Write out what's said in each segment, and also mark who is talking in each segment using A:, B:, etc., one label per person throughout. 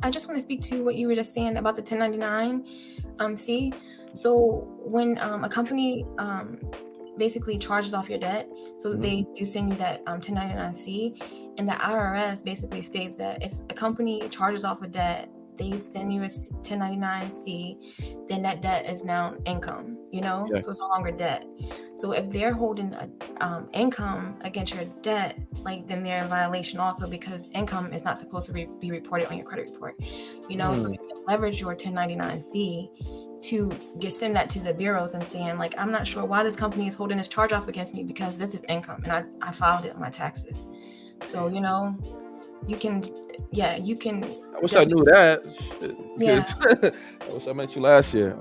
A: I just want to speak to what you were just saying about the 1099 C. So when a company basically charges off your debt, so they do send you that 1099-C, and the IRS basically states that if a company charges off a debt, they send you a 1099-C, then that debt is now income, so it's no longer debt. So if they're holding income against your debt, like, then they're in violation also, because income is not supposed to be reported on your credit report, so you can leverage your 1099-C to send that to the bureaus and saying, like, I'm not sure why this company is holding this charge off against me, because this is income and I filed it on my taxes. So, you can.
B: I wish I knew that. I wish I met you last year.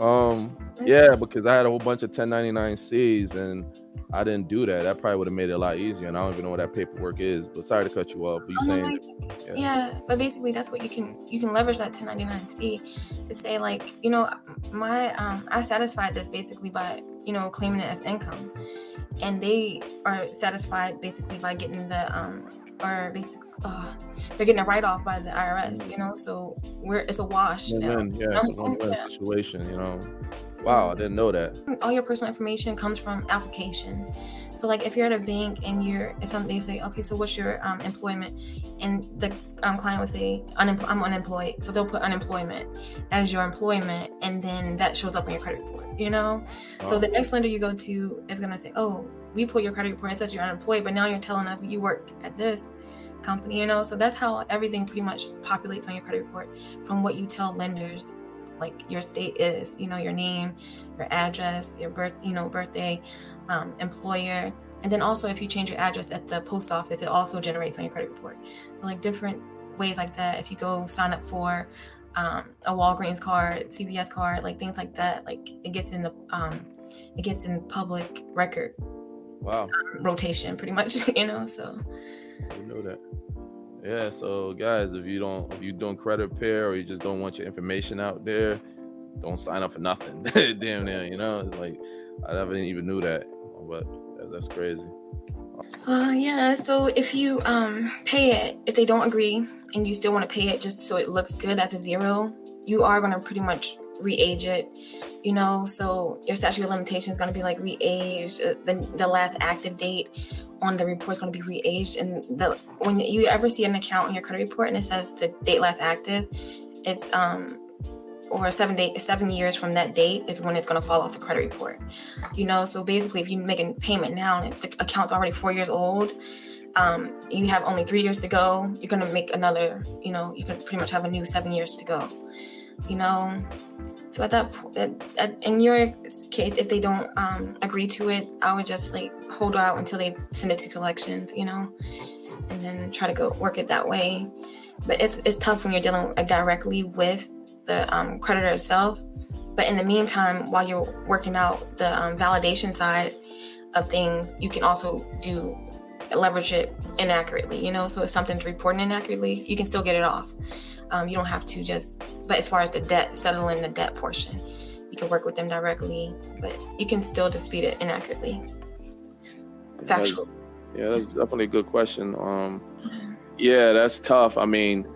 B: Because I had a whole bunch of 1099-Cs and I didn't do that. That probably would have made it a lot easier, and I don't even know what that paperwork is. But sorry to cut you off. But you saying
A: but basically that's what you can leverage that 1099-C to say, like, I satisfied this basically by claiming it as income, and they are satisfied basically by getting the they're getting a write-off by the IRS, so it's a wash now.
B: It's a win-win situation, Wow, I didn't know that.
A: All your personal information comes from applications. So, like, if you're at a bank and they say, okay, so what's your employment? And the client would say, I'm unemployed. So they'll put unemployment as your employment, and then that shows up on your credit report, So the next lender you go to is going to say, oh, we pull your credit report and said you're unemployed, but now you're telling us you work at this company, So that's how everything pretty much populates on your credit report, from what you tell lenders, like your state is, your name, your address, your birthday, employer. And then also if you change your address at the post office, it also generates on your credit report. So, like, different ways like that. If you go sign up for a Walgreens card, CVS card, like things like that, like it gets in public record.
B: Wow.
A: Rotation pretty much, so.
B: I didn't know that. Yeah, so guys, if you're doing credit repair, or you just don't want your information out there, don't sign up for nothing. Damn near, like, I never even knew that, but that's crazy.
A: So if you pay it, if they don't agree and you still want to pay it just so it looks good as a zero, you are going to pretty much re-age it, so your statute of limitations is going to be like re-aged. The last active date on the report is going to be re-aged, and when you ever see an account on your credit report and it says the date last active, it's or 7 years from that date is when it's going to fall off the credit report, so basically if you make a payment now and the account's already 4 years old, you have only 3 years to go, you're going to make another, you can pretty much have a new 7 years to go, So at that point, in your case, if they don't agree to it, I would just hold out until they send it to collections, and then try to go work it that way. But it's tough when you're dealing directly with the creditor itself. But in the meantime, while you're working out the validation side of things, you can also leverage it inaccurately, So if something's reported inaccurately, you can still get it off. You don't have to but as far as the debt, settling the debt portion, you can work with them directly, but you can still dispute it inaccurately. Factually.
B: Yeah, that's definitely a good question. Yeah, that's tough. I mean,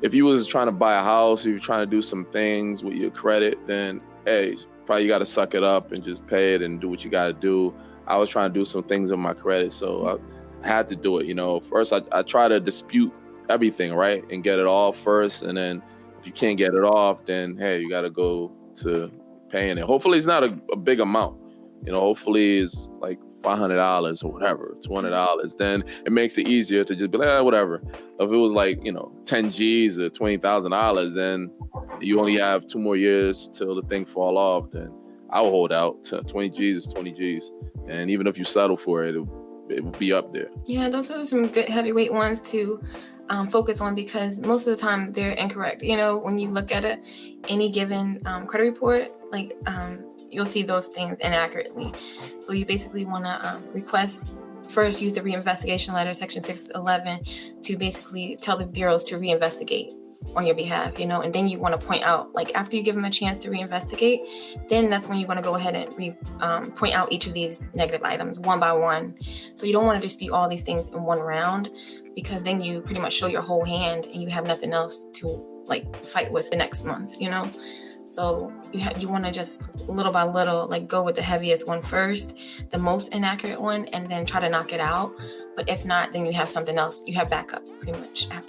B: if you was trying to buy a house, if you're trying to do some things with your credit, then hey, probably you got to suck it up and just pay it and do what you got to do. I was trying to do some things with my credit, so I had to do it. First I try to dispute everything, right, and get it off first, and then if you can't get it off, then hey, you got to go to paying it. Hopefully it's not a big amount, hopefully it's like $500 or whatever, $200, then it makes it easier to just be like, whatever. If it was like 10 G's or $20,000, then you only have 2 more years till the thing fall off, then I'll hold out. 20 G's is 20 G's, and even if you settle for it, it will be up there.
A: Yeah, those are some good heavyweight ones to focus on, because most of the time they're incorrect. When you look at any given credit report, you'll see those things inaccurately. So you basically want to request, first use the reinvestigation letter, section 611, to basically tell the bureaus to reinvestigate on your behalf, and then you want to point out, after you give them a chance to reinvestigate, then that's when you're going to go ahead and point out each of these negative items one by one. So you don't want to dispute all these things in one round, because then you pretty much show your whole hand and you have nothing else to like fight with the next month, you know. So you want to just little by little, like, go with the heaviest one first, the most inaccurate one, and then try to knock it out. But if not, then you have something else. You have backup pretty much after